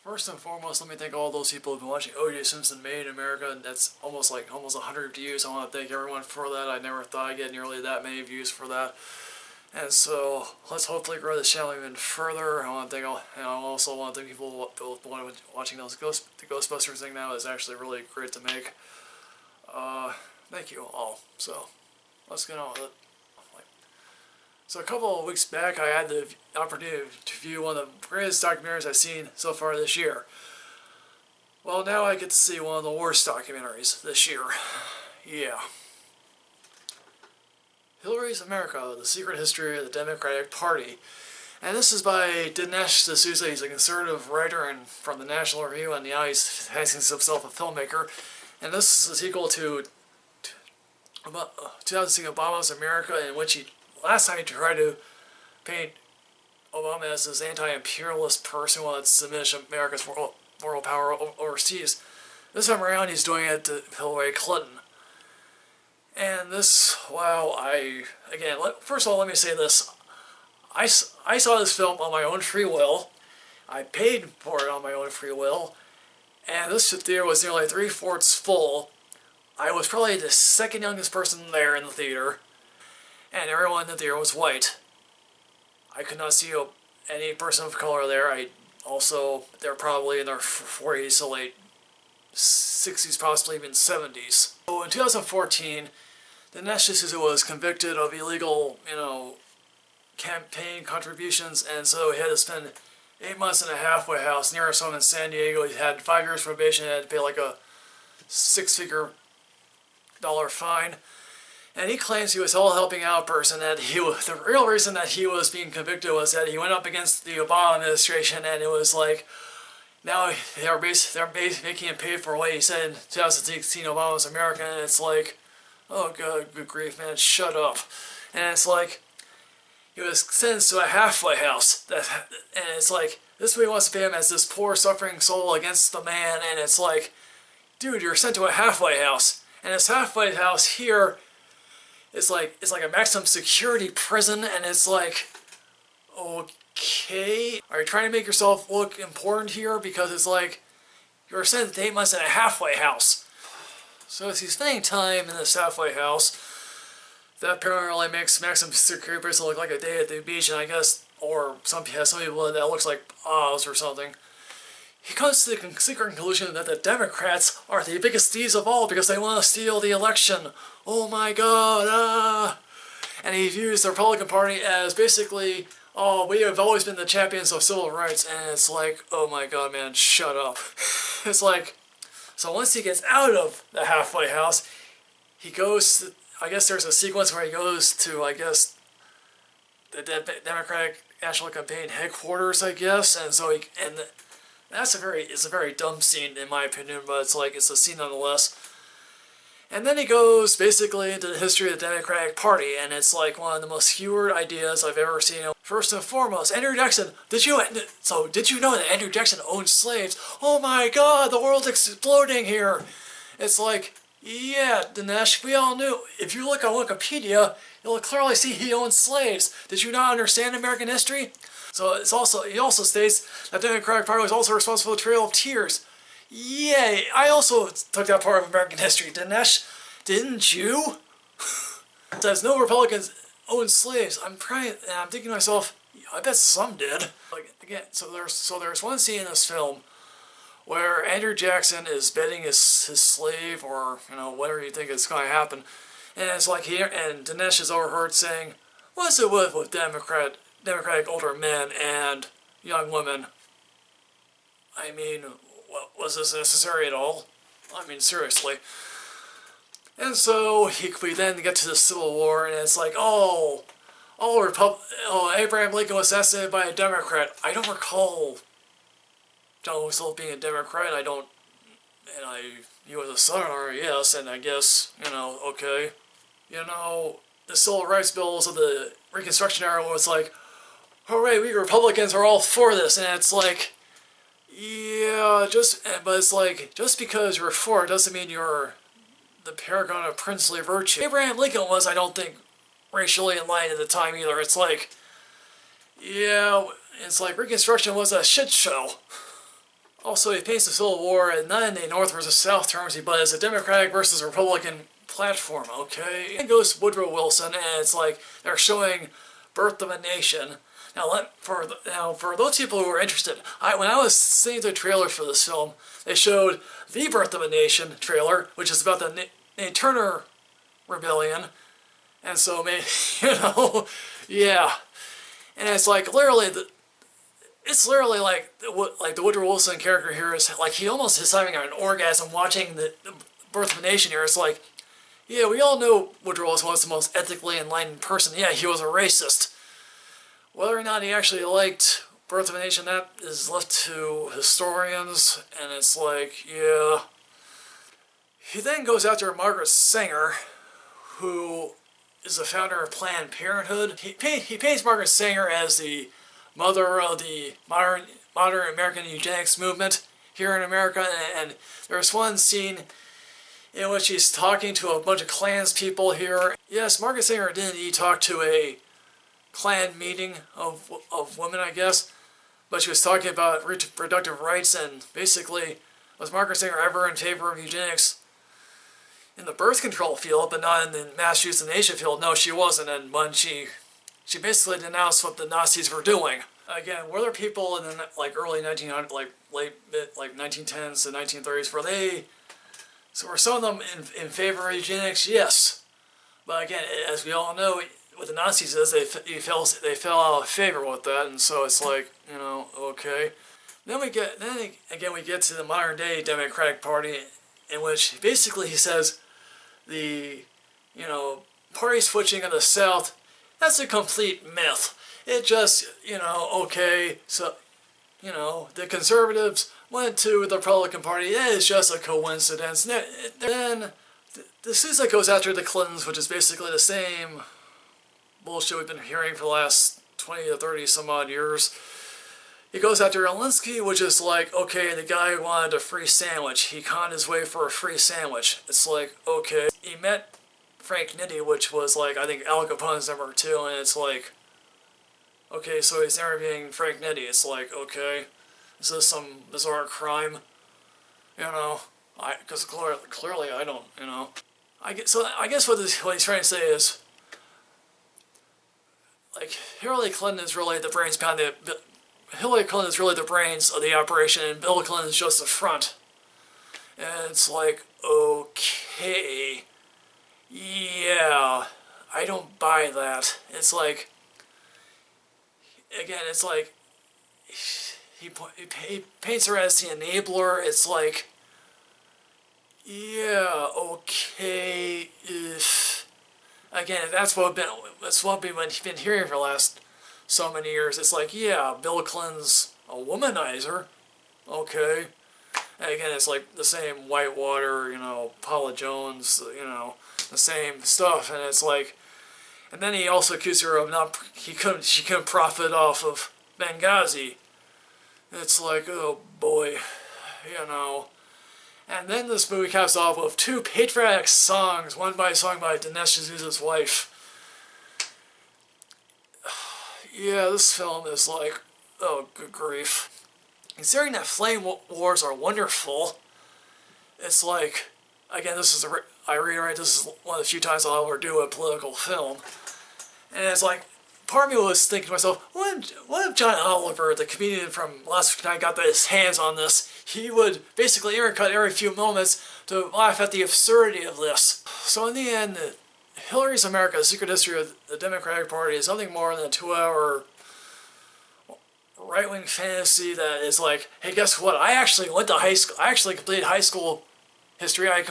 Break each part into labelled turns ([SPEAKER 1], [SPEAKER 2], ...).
[SPEAKER 1] First and foremost, let me thank all those people who've been watching O.J. Simpson Made in America. That's almost 100 views. I want to thank everyone for that. I never thought I'd get nearly that many views for that. And so, let's hopefully grow this channel even further. I want to thank all, and I also want to thank people watching the Ghostbusters thing now. Is actually really great to make. Thank you all. So, let's get on with it. So a couple of weeks back, I had the opportunity to view one of the greatest documentaries I've seen so far this year. Well, now I get to see one of the worst documentaries this year. Yeah. Hillary's America, The Secret History of the Democratic Party. And this is by Dinesh D'Souza. He's a conservative writer and from the National Review, and now he's fancying himself a filmmaker. And this is a sequel to 2006 Obama's America, in which last time he tried to paint Obama as this anti-imperialist person who wants to diminish America's world power overseas. This time around, he's doing it to Hillary Clinton. And this, wow, first of all, let me say this. I saw this film on my own free will. I paid for it on my own free will. And this theater was nearly 3/4 full. I was probably the second youngest person there in the theater. And everyone in the theater was white. I could not see any person of color there. They're probably in their 40s to late 60s, possibly even 70s. So in 2014, Dinesh D'Souza was convicted of illegal, campaign contributions, and so he had to spend 8 months in a halfway house near his home in San Diego. He had 5 years probation and had to pay like a $6-figure fine. And he claims he was all helping out person, that the real reason that he was being convicted was that he went up against the Obama administration, and it was like, now they're making him pay for what he said in 2016 Obama's America, and it's like, oh god, good grief, man, shut up. And it's like, he was sentenced to a halfway house, and it's like, this is what he wants to pay him as this poor suffering soul against the man, and it's like, dude, you're sent to a halfway house, and this halfway house here, it's like a maximum security prison, and it's like, okay, are you trying to make yourself look important here? Because it's like, you're sentenced to 8 months in a halfway house. So as he's spending time in this halfway house, that apparently makes maximum security prison look like a day at the beach, and I guess, or some people that looks like Oz or something. He comes to the secret conclusion that the Democrats are the biggest thieves of all because they want to steal the election. Oh my god, And he views the Republican Party as basically, oh, we have always been the champions of civil rights, and it's like, oh my god, man, shut up. It's like, so once he gets out of the halfway house, he goes to, I guess there's a sequence where he goes to, I guess, the Democratic National Campaign headquarters, I guess, and so it's a very dumb scene in my opinion, but it's a scene nonetheless. And then he goes basically into the history of the Democratic Party, and it's like one of the most skewered ideas I've ever seen. First and foremost, Andrew Jackson, did you know that Andrew Jackson owned slaves? Oh my god, the world's exploding here! It's like, yeah, Dinesh, we all knew. If you look on Wikipedia, you'll clearly see he owned slaves. Did you not understand American history? So he also states that the Democratic Party was also responsible for the Trail of Tears. Yay! I also took that part of American history, Dinesh. Didn't you? It says no Republicans owned slaves. I'm thinking to myself, I bet some did. Like again, so there's one scene in this film where Andrew Jackson is betting his slave, or whatever you think is going to happen, and it's like and Dinesh is overheard saying, "What's it with Democratic older men and young women? I mean, was this necessary at all? I mean, seriously." And so we then get to the Civil War, and it's like, Abraham Lincoln was assassinated by a Democrat. I don't recall John Roosevelt being a Democrat. He was a Southerner, yes, and I guess, okay. The Civil Rights Bills of the Reconstruction era was like, hooray, we Republicans are all for this, and it's like, yeah, but it's like, just because you're for it doesn't mean you're the paragon of princely virtue. Abraham Lincoln was, I don't think, racially in line at the time either. It's like, yeah, it's like Reconstruction was a shit show. Also, he paints the Civil War not in the North versus South terms, but as a Democratic versus Republican platform, okay? It goes to Woodrow Wilson, and it's like they're showing Birth of a Nation. Now, for those people who are interested, when I was seeing the trailers for this film, they showed The Birth of a Nation trailer, which is about the Nate Turner Rebellion, and so, yeah. And it's like literally it's literally like the Woodrow Wilson character here is like he almost is having an orgasm watching the Birth of a Nation here. It's like, yeah, we all know Woodrow Wilson was the most ethically enlightened person. Yeah, he was a racist. Whether or not he actually liked Birth of a Nation, that is left to historians, and it's like, yeah. He then goes after Margaret Sanger, who is the founder of Planned Parenthood. He paints Margaret Sanger as the mother of the modern American eugenics movement here in America, and there's one scene in which he's talking to a bunch of Klans people here. Yes, Margaret Sanger did indeed talk to a Klan meeting of women, I guess, but she was talking about reproductive rights, and basically, was Margaret Sanger ever in favor of eugenics in the birth control field, but not in the mass euthanasia field? No, she wasn't, and when she basically denounced what the Nazis were doing. Again, were there people in the early 1900s, late 1910s to 1930s, were some of them in favor of eugenics? Yes, but again, as we all know, what the Nazis is, they fell out of favor with that, and so it's like, okay. Then we get to the modern day Democratic Party, in which basically he says the party switching of the South, that's a complete myth. It just, okay, so, the conservatives went to the Republican Party. That is just a coincidence. Then D'Souza goes after the Clintons, which is basically the same bullshit we've been hearing for the last 20 to 30 some odd years. He goes after Alinsky, which is like, okay, the guy who wanted a free sandwich. He conned his way for a free sandwich. It's like, okay. He met Frank Nitti, which was like, I think Al Capone's number 2, and it's like, okay, so he's interviewing Frank Nitti. It's like, okay, is this some bizarre crime? Because clearly I don't, I guess what he's trying to say is, like, Hillary Clinton is really the brains behind Hillary Clinton is really the brains of the operation, and Bill Clinton is just the front. And it's like, okay, yeah, I don't buy that. It's like, again, it's like, he paints her as the enabler. It's like, yeah, okay, again, that's what we've been hearing for the last so many years. It's like, yeah, Bill Clinton's a womanizer, okay. And again, it's like the same Whitewater, Paula Jones, the same stuff. And it's like, and then he also accused her of she couldn't profit off of Benghazi. It's like, oh boy, And then this movie caps off with 2 patriotic songs, one song by Dinesh D'Souza's wife. Yeah, this film is like, oh, good grief. Considering that flame wars are wonderful, it's like, again, I reiterate, this is one of the few times I'll ever do a political film. And it's like, part of me was thinking to myself, what if John Oliver, the comedian from Last Night, got his hands on this? He would basically intercut every few moments to laugh at the absurdity of this. So in the end, Hillary's America, The Secret History of the Democratic Party is nothing more than a 2-hour right-wing fantasy that is like, hey, guess what? I actually went to high school. I actually completed high school history. I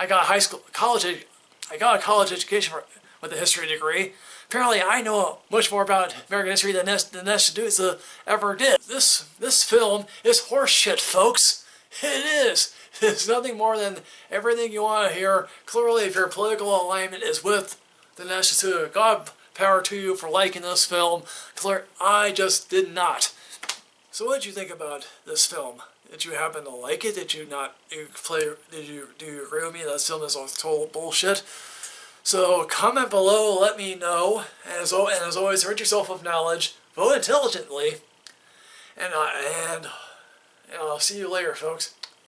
[SPEAKER 1] got a college education with a history degree. Apparently, I know much more about American history than Dinesh D'Souza ever did. This film is horseshit, folks. It is. It's nothing more than everything you want to hear. Clearly, if your political alignment is with Dinesh D'Souza, God power to you for liking this film. I just did not. So what did you think about this film? Did you happen to like it? Did you not? Do you agree with me that this film is total bullshit? So comment below, let me know. And as always, rid yourself of knowledge, vote intelligently, and And I'll see you later, folks.